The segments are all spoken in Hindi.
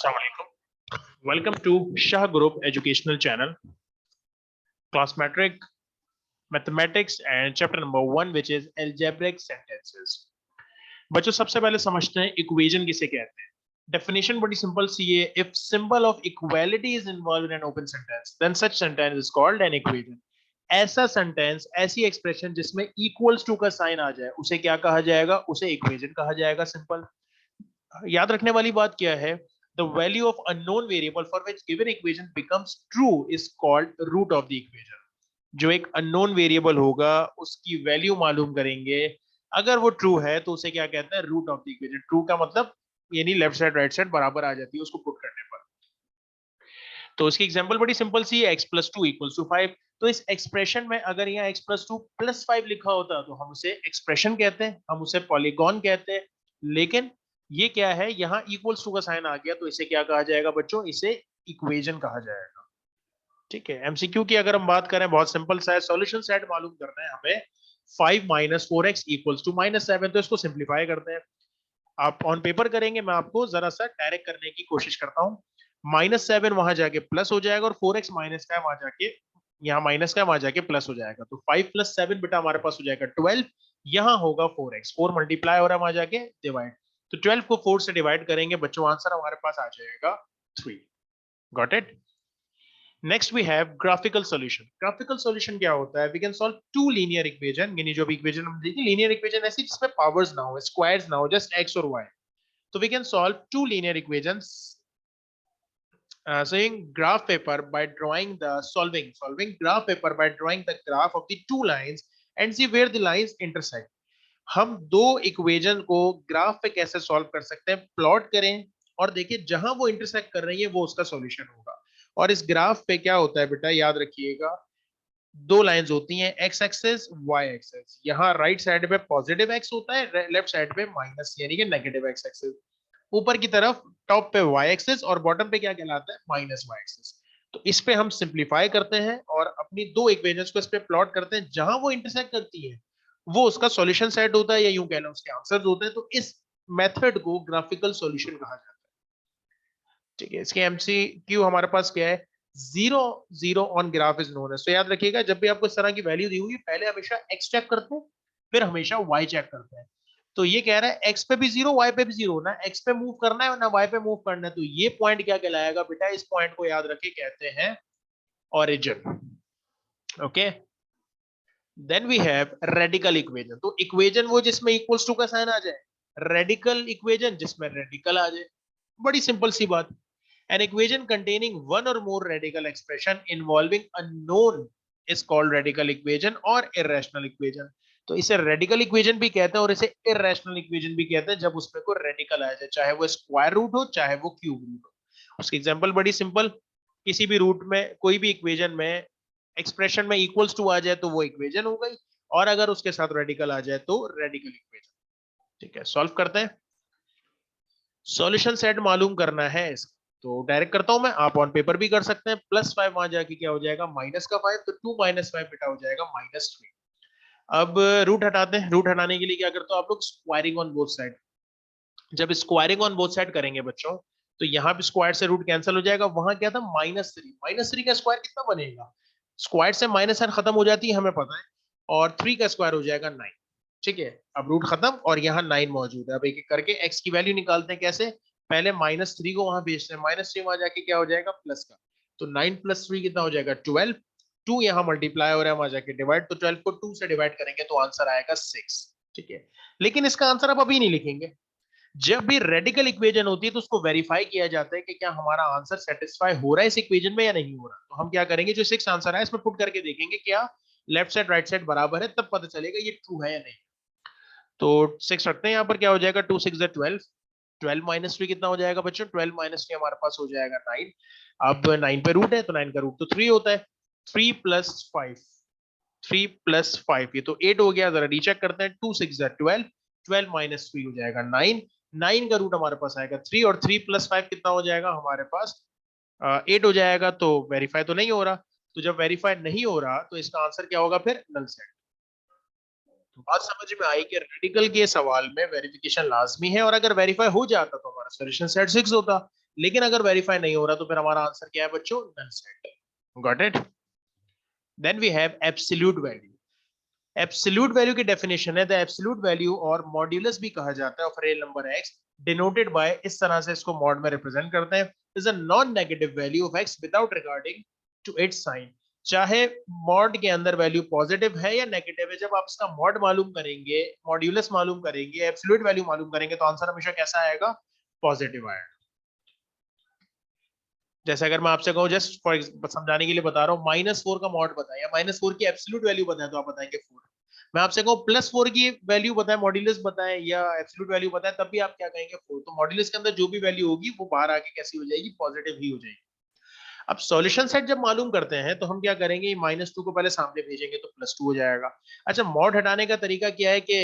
Assalamualaikum. Welcome to Shah Group Educational Channel, Class Metric, Mathematics and Chapter number 1 which is Algebraic Sentences. बच्चों सबसे पहले समझते हैं इक्वेशन किसे कहते हैं. Definition बड़ी सिंपल सी है. If symbol of equality is involved in an open sentence, then such sentence is called an equation. ऐसा सेंटेंस, ऐसी एक्सप्रेशन जिसमें इक्वल्स टू का साइन आ जाए, उसे क्या कहा जाएगा? उसे इक्वेशन कहा जाएगा. सिंपल. याद रखने वाली बात क्या है? The value of unknown variable for which given equation becomes true is called root of the equation. जो एक unknown variable होगा उसकी वैल्यू मालूम करेंगे, अगर वो ट्रू है तो उसे क्या कहते हैं? Root of the equation. True का मतलब यानी लेफ्ट साइड राइट साइड बराबर आ जाती है उसको पुट करने पर. तो इसकी एग्जांपल बड़ी सिंपल सी है. x + 2 = 5. तो इस एक्सप्रेशन में अगर यहाँ x + 2 + 5 लिखा होता तो हम उसे एक्सप्रेशन कहते हैं, हम उसे पॉलीगॉन कहते हैं. लेकिन ये क्या है, यहाँ इक्वल्स टू का साइन आ गया तो इसे क्या कहा जाएगा बच्चों? इसे इक्वेशन कहा जाएगा. ठीक है. एमसीक्यू की अगर हम बात करें, बहुत सिंपल सा है. सॉल्यूशन सेट मालूम करना है हमें. 5 - 4x = -7. तो इसको सिंप्लीफाई करते हैं. आप ऑन पेपर करेंगे, मैं आपको जरा सा डायरेक्ट करने की कोशिश करता हूँ. -7 वहां जाके प्लस हो जाएगा और 4x माइनस का वहां जाके, यहाँ माइनस का वहां जाके प्लस हो जाएगा. तो 5 + 7 बेटा हमारे पास हो जाएगा 12. यहाँ होगा 4x. 4 मल्टीप्लाई हो रहा है वहां जाके डिवाइड. तो 12 को 4 से डिवाइड करेंगे बच्चों, आंसर हमारे पास आ जाएगा 3. Got it. Next we have graphical solution. Graphical solution क्या होता है? We can solve two linear equation. यानी जो भी इक्वेशन हम देखिए, लीनियर इक्वेशन ऐसी जिसमें पावर्स ना हो, स्क्वायर्स ना हो, जस्ट x और y. तो we can solve two linear equations saying graph paper by drawing the solving graph paper by drawing the graph of the two lines and see where the lines intersect. हम दो इक्वेशन को ग्राफ पे कैसे सॉल्व कर सकते हैं? प्लॉट करें और देखिए जहां वो इंटरसेक्ट कर रही है वो उसका सॉल्यूशन होगा. और इस ग्राफ पे क्या होता है बेटा, याद रखिएगा, दो लाइंस होती हैं, एक्स एक्सेस वाई एक्सेस. यहाँ राइट साइड पे पॉजिटिव एक्स होता है, लेफ्ट साइड पे माइनस यानी कि नेगेटिव एक्स एक्सेस. ऊपर की तरफ टॉप पे वाई एक्सेस और बॉटम पे क्या कहलाता है? Minus Y axis. तो इस पे हम सिंप्लीफाई करते हैं और अपनी दो इक्वेशंस को इस पे प्लॉट करते हैं. जहां वो इंटरसेक्ट करती है वो उसका सॉल्यूशन सेट होता है, या यूं कह लो उसके आंसर्स होते हैं. तो इस मेथड को ग्राफिकल सॉल्यूशन कहा जाता है. ठीक है. इसके एमसीक्यू हमारे पास क्या है? 0 on graph is known as. तो याद रखिएगा, जब भी आपको इस तरह की वैल्यू दी होगी, पहले हमेशा एक्स चेक करते हैं, फिर हमेशा वाई चेक करते हैं. तो ये कह रहा है एक्स पे भी 0, वाई पे भी 0. ना एक्स पे मूव करना है ना वाई पे मूव करना है. तो ये पॉइंट क्या कहलाएगा बेटा? इस पॉइंट को याद रखे कहते हैं origin. Okay. Then we have radical equation. तो इक्वेशन वो जिसमें इक्वल्स टू का साइन आ जाए. रेडिकल इक्वेशन जिसमें रेडिकल आ जाए. बड़ी सिंपल सी बात. An equation containing one or more radical expression involving a known is called radical equation or irrational equation. तो इसे रेडिकल इक्वेशन भी कहते हैं और इसे इरेशनल इक्वेशन भी कहते हैं जब उसमें कोई रेडिकल आ जाए, चाहे वो स्क्वायर रूट हो चाहे वो क्यूब रूट हो. उसकी एग्जांपल बड़ी सिंपल. किसी भी रूट में कोई भी इक्वेशन में एक्सप्रेशन में इक्वल्स टू आ जाए तो वो इक्वेशन हो गई, और अगर उसके साथ रेडिकल आ जाए तो रेडिकल इक्वेशन. ठीक है. सॉल्व करते हैं. सॉल्यूशन सेट मालूम करना है. तो डायरेक्ट करता हूं मैं, आप ऑन पेपर भी कर सकते हैं. +5 वहां जाके क्या हो जाएगा? -5. तो 2 - 5 बेटा हो जाएगा -3. अब रूट हटाते हैं. रूट हटाने के लिए क्या करते हो आप लोग? Squaring on both side. जब स्क्वायरिंग ऑन बोथ साइड करेंगे बच्चों, तो यहाँ पे स्क्वायर से रूट कैंसिल हो जाएगा. वहां क्या था? -3. -3 का स्क्वायर कितना बनेगा? स्क्वायर से माइनस साइन खत्म हो जाती है, हमें पता है. और 3 का स्क्वायर हो जाएगा 9. ठीक है. अब रूट खत्म और यहाँ 9 मौजूद है. अब एक एक करके एक्स की वैल्यू निकालते हैं. कैसे? पहले -3 को वहां भेजते हैं. -3 वहां जाके क्या हो जाएगा? प्लस का. तो 9 + 3 कितना हो जाएगा? 12. 2 यहाँ मल्टीप्लाई हो रहा है, वहां जाके डिवाइड. तो 12 को 2 से डिवाइड करेंगे तो आंसर आएगा 6. ठीक है. लेकिन इसका आंसर आप अभी नहीं लिखेंगे. जब भी रेडिकल इक्वेशन होती है तो उसको वेरीफाई किया जाता है कि क्या हमारा आंसर सेटिस्फाई हो रहा है इस इक्वेशन में या नहीं हो रहा. तो हम क्या करेंगे? जो 6 आंसर है इसमें पुट करके देखेंगे क्या लेफ्ट साइड राइट साइड बराबर है, तब पता चलेगा ये ट्रू है या नहीं. तो 6 रखते हैं यहाँ पर. क्या हो जाएगा? 2 × 6 = 12. 12 - 3 कितना हो जाएगा बच्चों? 12 - 3 हमारे पास हो जाएगा 9. अब 9 पे रूट है तो 9 का रूट तो 3 होता है. 3 + 5, 3 + 5 ये तो 8 हो गया. जरा रीचेक करते हैं. 2 × 6 = 12. 12 - 3 हो जाएगा 9. 9 का रूट हमारे पास आएगा 3 और 3 + 5 कितना हो जाएगा हमारे पास? 8 हो जाएगा. तो वेरीफाई तो नहीं हो रहा. तो जब वेरीफाई नहीं हो रहा तो इसका आंसर क्या होगा फिर? Null set. तो बात समझ में आई कि रेडिकल के सवाल में वेरिफिकेशन लाजमी है, और अगर वेरीफाई हो जाता तो हमारा सॉल्यूशन सेट 6 होता. लेकिन अगर वेरीफाई नहीं हो रहा तो फिर हमारा आंसर क्या है बच्चों, null set. Got it. Then we have absolute value. Absolute value की डेफिनेशन है द एब्सोल्यूट वैल्यू और मॉड्यूलस भी कहा जाता है of real number x denoted by, इस तरह से इसको मॉड में रिप्रेजेंट करते हैं, is a non negative value of x without regarding to its sign. चाहे मॉड के अंदर वैल्यू पॉजिटिव है या नेगेटिव है, जब आप इसका मॉड मालूम करेंगे, मॉड्यूलस मालूम करेंगे, एब्सोल्यूट वैल्यू मालूम करेंगे, तो आंसर हमेशा कैसा आएगा, पॉजिटिव आएगा। जैसे अगर मैं आपसे कहूं, जस्ट फॉर समझाने के लिए बता रहा हूँ, -4 का मॉड बताया या -4 की एब्सोल्यूट वैल्यू बताए तो आप बताएंगे 4। मैं आपसे कहूं +4 की वैल्यू बताएं, मॉड्यूलस बताएं या एब्सोल्यूट वैल्यू बताएं, तब भी आप क्या कहेंगे, 4। तो मॉड्यूलस के अंदर जो भी वैल्यू होगी वो बाहर आके कैसी हो जाएगी, पॉजिटिव ही हो जाएगी। अब सॉल्यूशन सेट जब मालूम करते हैं तो हम क्या करेंगे, -2 को पहले सामने भेजेंगे तो +2 हो जाएगा। अच्छा, मॉड हटाने का तरीका क्या है कि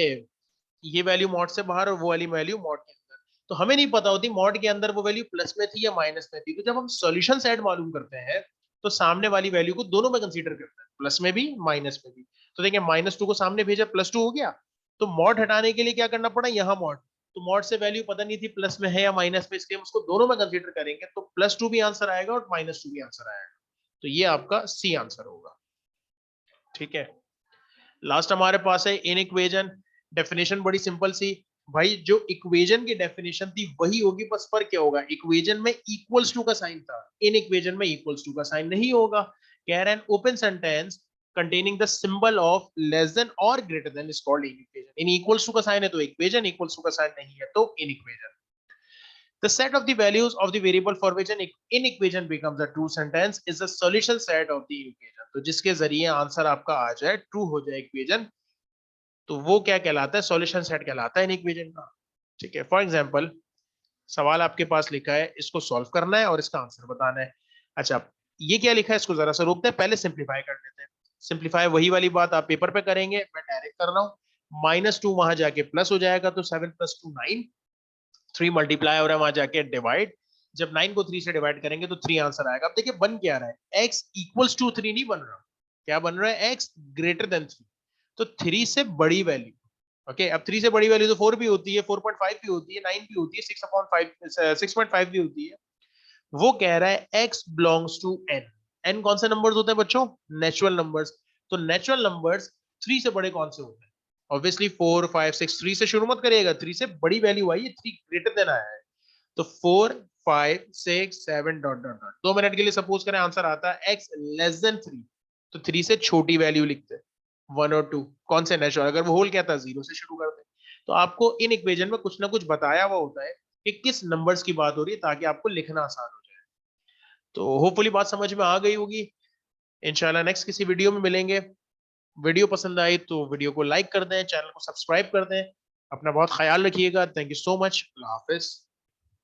ये वैल्यू मॉड से बाहर और वो वाली वैल्यू मॉड के अंदर, तो हमें नहीं पता होती मॉड के अंदर वो वैल्यू प्लस में थी या माइनस में थी। तो जब हम सॉल्यूशन सेट मालूम करते हैं तो सामने वाली वैल्यू को दोनों में कंसीडर करते हैं, प्लस में भी माइनस में भी। तो देखिए -2 को सामने भेजा, +2 हो गया। तो मॉड हटाने के लिए क्या करना पड़ा, यहाँ मॉड, तो मॉड से वैल्यू पता नहीं थी प्लस में है या माइनस में, इसलिए हम उसको दोनों में कंसीडर करेंगे, तो +2 भी आंसर आएगा और -2 भी आंसर आएगा। तो ये आपका सी आंसर होगा। ठीक है, लास्ट हमारे पास है इन इक्वेजन। डेफिनेशन बड़ी सिंपल सी, भाई जो इक्वेजन की डेफिनेशन थी वही होगी, बस फर्क क्या होगा, इक्वेजन में इक्वल्स टू का साइन था, इन इक्वेजन में इक्वल्स टू का साइन नहीं होगा। कह रहे हैं open sentence containing the symbol of less than or greater than is called in equation। इन इक्वल्स टू का साइन है तो इक्वेजन, इक्वल्स टू का साइन नहीं है तो inequation. The set of the values of the variable for which an inequation becomes a true sentence is the solution set of the equation। तो जिसके जरिए आंसर आपका आ जाए, ट्रू हो जाए इक्वेजन, तो वो क्या कहलाता है, सॉल्यूशन सेट कहलाता है इन इक्वेशन का। ठीक है, फॉर एग्जांपल सवाल आपके पास लिखा है, इसको सॉल्व करना है और इसका आंसर बताना है। अच्छा, ये क्या लिखा है, इसको जरा सा रोकते हैं, पहले सिंप्लीफाई कर लेते हैं। सिंप्लीफाई वही वाली बात आप पेपर पे करेंगे, मैं डायरेक्ट कर रहा हूँ। -2 वहां जाके प्लस हो जाएगा, तो 7 + 2 9, 3 मल्टीप्लाई हो रहा है वहां जाके डिवाइड, जब 9 को 3 से डिवाइड करेंगे तो 3 आंसर आएगा। अब देखिए बन क्या रहा है, x इक्वल्स टू 3 नहीं बन रहा, क्या बन रहा है, x ग्रेटर देन 3। तो 3 से बड़ी वैल्यू, ओके, अब 3 से बड़ी वैल्यू तो 4 भी होती है, 4.5 भी होती है, 9 भी होती है, 6.5 भी होती है। वो कह रहा है x belongs to n। n कौन से नंबर्स होते हैं बच्चों, नेचुरल नंबर्स। तो नेचुरल नंबर्स 3 से बड़े कौन से होते हैं, ऑब्वियसली 4 5 6। 3 से शुरू मत करिएगा, 3 से बड़ी वैल्यू आई है, 3 ग्रेटर देन आया है। तो 4 5 6 7 डॉट डॉट डॉट। 2 मिनट के लिए सपोज करें आंसर आता है x लेस देन 3, तो 3 से छोटी वैल्यू लिखते हैं, 1 और 2। कौन से नेचुरल, अगर वो होल क्या था, 0 से शुरू करते हैं। तो आपको इन इक्वेशन में कुछ ना कुछ बताया हुआ होता है कि किस नंबर्स की बात हो रही है, ताकि आपको लिखना आसान हो जाए। तो होपफुली बात समझ में आ गई होगी। इंशाल्लाह नेक्स्ट किसी वीडियो में मिलेंगे। वीडियो पसंद आई तो वीडियो को लाइक कर दें, चैनल को सब्सक्राइब कर दें। अपना बहुत ख्याल रखिएगा। Thank you so much. Allah Hafiz.